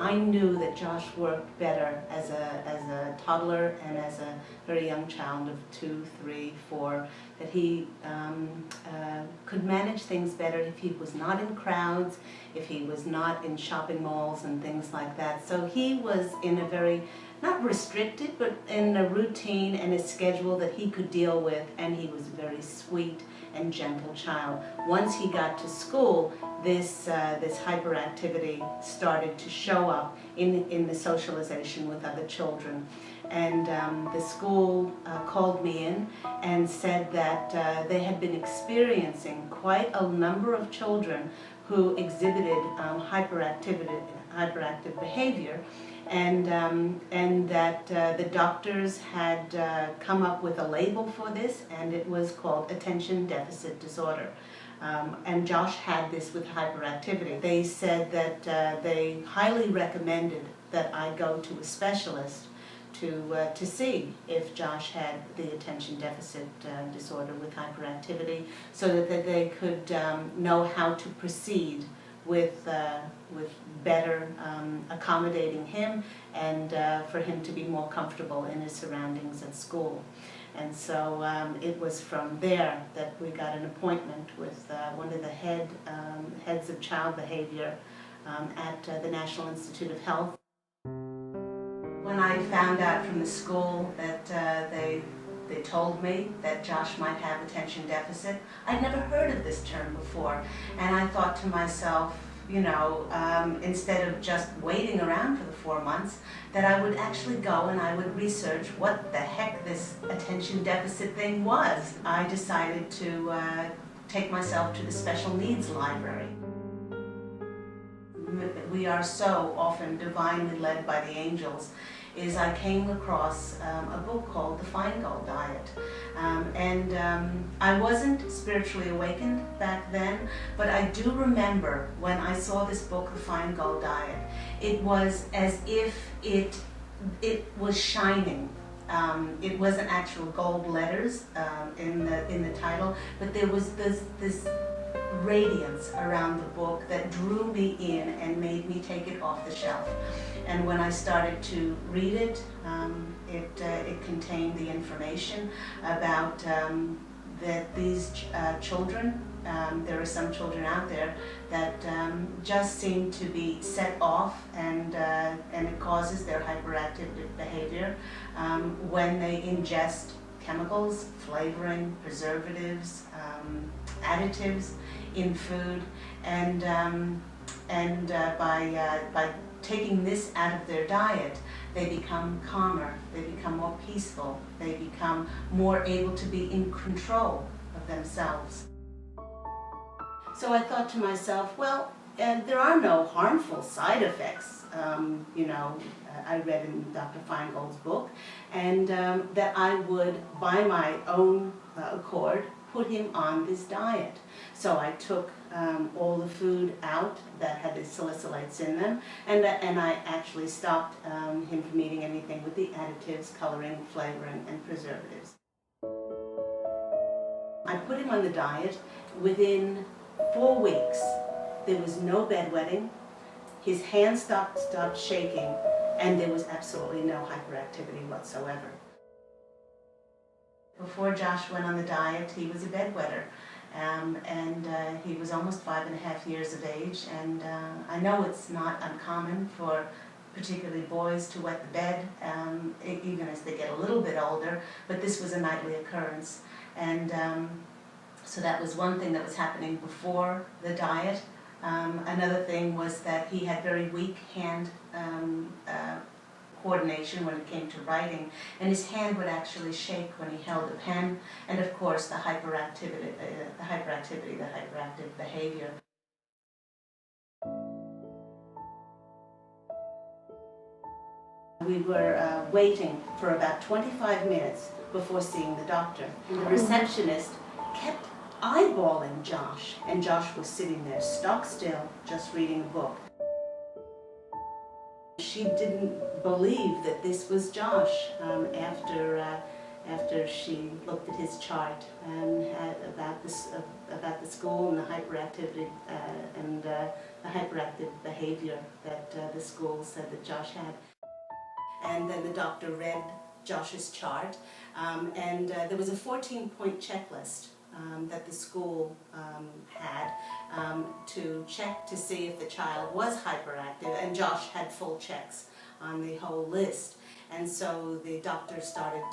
I knew that Josh worked better as a toddler and as a very young child of 2, 3, 4, that he could manage things better if he was not in crowds, if he was not in shopping malls and things like that. So he was in a very, not restricted, but in a routine and a schedule that he could deal with, and he was a very sweet and gentle child. Once he got to school, this hyperactivity started to show up in the socialization with other children. And the school called me in and said that they had been experiencing quite a number of children who exhibited hyperactive behavior, and that the doctors had come up with a label for this, and it was called attention deficit disorder. And Josh had this with hyperactivity. They said that they highly recommended that I go to a specialist to see if Josh had the attention deficit disorder with hyperactivity, so that they could know how to proceed with better accommodating him, and for him to be more comfortable in his surroundings at school. And so it was from there that we got an appointment with one of the heads of child behavior at the National Institute of Health. When I found out from the school that they told me that Josh might have attention deficit, I'd never heard of this term before, and I thought to myself, you know, instead of just waiting around for the 4 months, that I would actually go and I would research what the heck this attention deficit thing was. I decided to take myself to the special needs library. We are so often divinely led by the angels. I came across a book called The Feingold Diet. I wasn't spiritually awakened back then, but I do remember when I saw this book, The Feingold Diet, it was as if it was shining. It wasn't actual gold letters in the title, but there was this radiance around the book that drew me in and made me take it off the shelf. And when I started to read it, it contained the information about that these children, there are some children out there that just seem to be set off, and it causes their hyperactive behavior when they ingest chemicals, flavoring, preservatives, additives in food, and by taking this out of their diet, they become calmer, they become more peaceful, they become more able to be in control of themselves. So I thought to myself, well, there are no harmful side effects, you know, I read in Dr. Feingold's book, and that I would, by my own accord, put him on this diet. So I took all the food out that had the salicylates in them, and I actually stopped him from eating anything with the additives, coloring, flavoring, and preservatives. I put him on the diet. Within 4 weeks, there was no bedwetting, his hands stopped shaking, and there was absolutely no hyperactivity whatsoever. Before Josh went on the diet, he was a bedwetter, and he was almost 5.5 years of age, and I know it's not uncommon for particularly boys to wet the bed, even as they get a little bit older, but this was a nightly occurrence. And so that was one thing that was happening before the diet. Another thing was that he had very weak hand coordination when it came to writing, and his hand would actually shake when he held a pen, and of course the hyperactive behavior. We were waiting for about 25 minutes before seeing the doctor. And the receptionist kept eyeballing Josh, and Josh was sitting there stock still, just reading a book. She didn't believe that this was Josh after she looked at his chart and about the school and the hyperactivity and the hyperactive behavior that the school said that Josh had. And then the doctor read Josh's chart, and there was a 14-point checklist that the school had to check to see if the child was hyperactive, and Josh had full checks on the whole list. And so the doctor started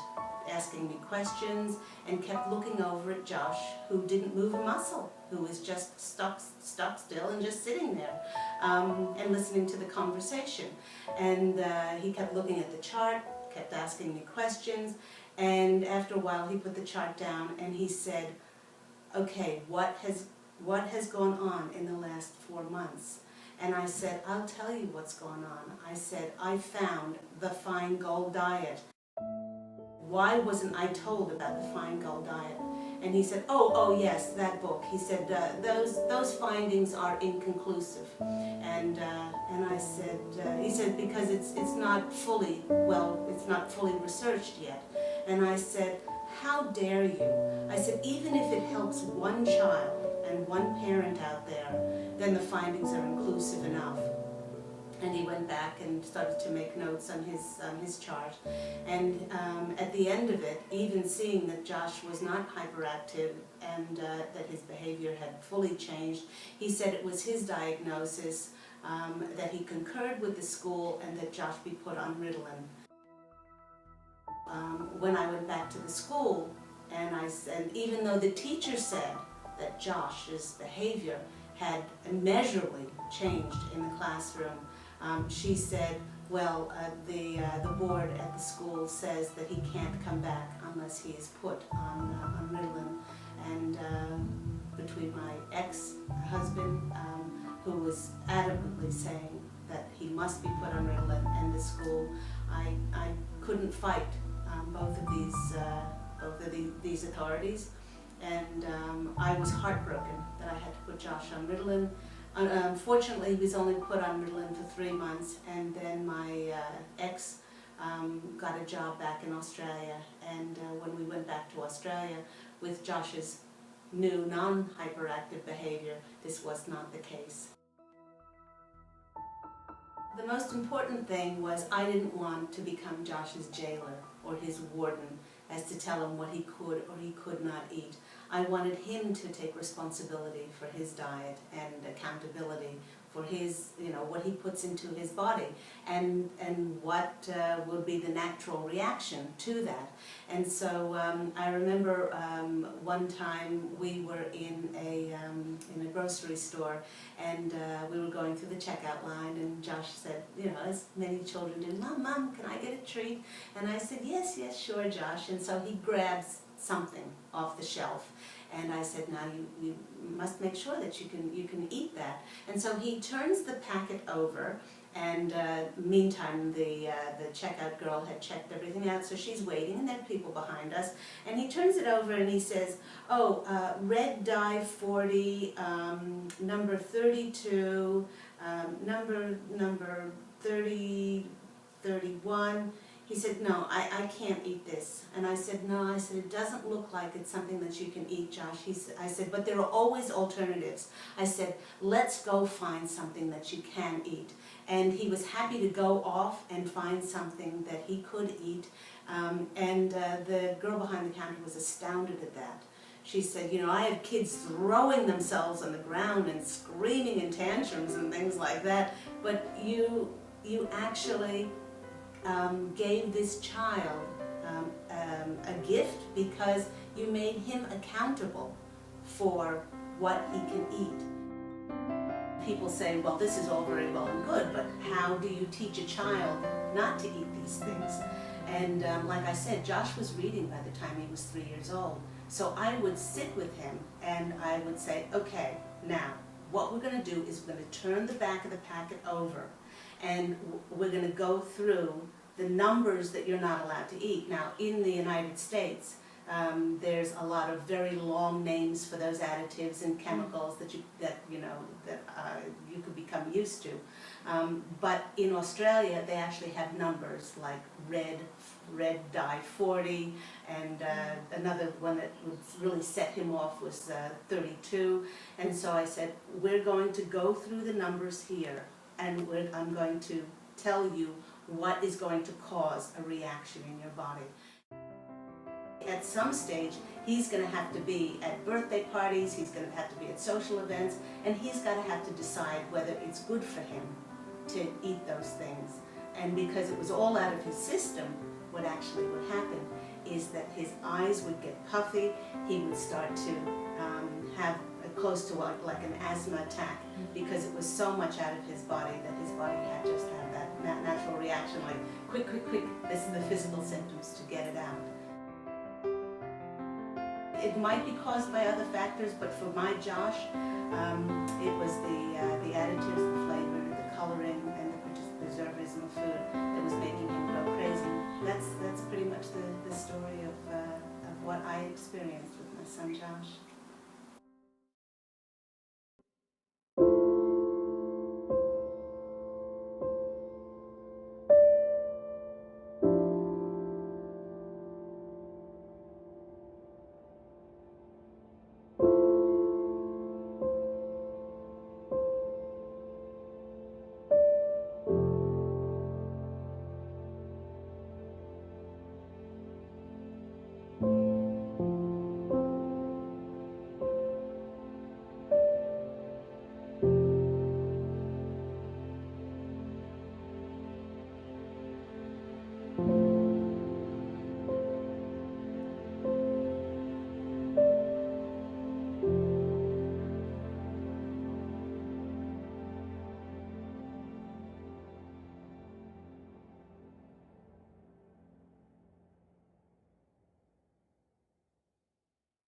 asking me questions and kept looking over at Josh, who didn't move a muscle, who was just stuck still and just sitting there and listening to the conversation. And he kept looking at the chart, kept asking me questions, and after a while he put the chart down and he said, "Okay, what has gone on in the last 4 months?" And I said, "I'll tell you what's going on." I said, "I found the Feingold diet. Why wasn't I told about the Feingold diet?" And he said, oh yes, that book. He said, those findings are inconclusive. And I said, he said, because it's not fully researched yet. And I said, "How dare you?" I said, "Even if it helps one child and one parent out there, then the findings are inclusive enough." And he went back and started to make notes on his chart. And at the end of it, even seeing that Josh was not hyperactive and that his behavior had fully changed, he said it was his diagnosis, that he concurred with the school, and that Josh be put on Ritalin. When I went back to the school, and I said, even though the teacher said that Josh's behavior had immeasurably changed in the classroom, she said, "Well, the board at the school says that he can't come back unless he is put on Ritalin." And between my ex-husband, who was adamantly saying that he must be put on Ritalin, and the school, I couldn't fight both of these authorities, and I was heartbroken that I had to put Josh on Ritalin. Unfortunately, he was only put on Ritalin for 3 months, and then my ex got a job back in Australia, and when we went back to Australia with Josh's new non-hyperactive behavior, this was not the case. The most important thing was I didn't want to become Josh's jailer or his warden, as to tell him what he could or he could not eat. I wanted him to take responsibility for his diet and accountability for his, what he puts into his body, and what would be the natural reaction to that. And so I remember one time we were in a grocery store, and we were going through the checkout line, and Josh said, as many children do, Mom, can I get a treat?" And I said, yes, sure, Josh. And so he grabs something off the shelf. And I said, "Now you must make sure that you can eat that." And so he turns the packet over, and meantime the checkout girl had checked everything out, so she's waiting, and there are people behind us. And he turns it over and he says, "Oh, red dye 40, number 32, number 30, 31. He said, "No, I can't eat this." And I said, "No," I said, "it doesn't look like it's something that you can eat, Josh." I said, "But there are always alternatives." I said, "Let's go find something that you can eat." And he was happy to go off and find something that he could eat. And the girl behind the counter was astounded at that. She said, "I have kids throwing themselves on the ground and screaming in tantrums and things like that, but you actually gave this child a gift because you made him accountable for what he can eat." People say, "Well, this is all very well and good, but how do you teach a child not to eat these things?" And like I said, Josh was reading by the time he was 3 years old. So I would sit with him and I would say, "Okay, now what we're going to do is we're going to turn the back of the packet over, and we're going to go through the numbers that you're not allowed to eat." Now, in the United States, There's a lot of very long names for those additives and chemicals that you could become used to. But in Australia, they actually have numbers like red dye 40, and another one that would really set him off was 32. And so I said, we're going to go through the numbers here, and I'm going to tell you what is going to cause a reaction in your body. At some stage, he's going to have to be at birthday parties, he's going to have to be at social events, and he's got to have to decide whether it's good for him to eat those things. And because it was all out of his system, what actually would happen is that his eyes would get puffy, he would start to have close to like an asthma attack, because it was so much out of his body that his body had just had that natural reaction, like quick, this is the physical symptoms to get it out. It might be caused by other factors, but for my Josh, it was the additives, the flavors,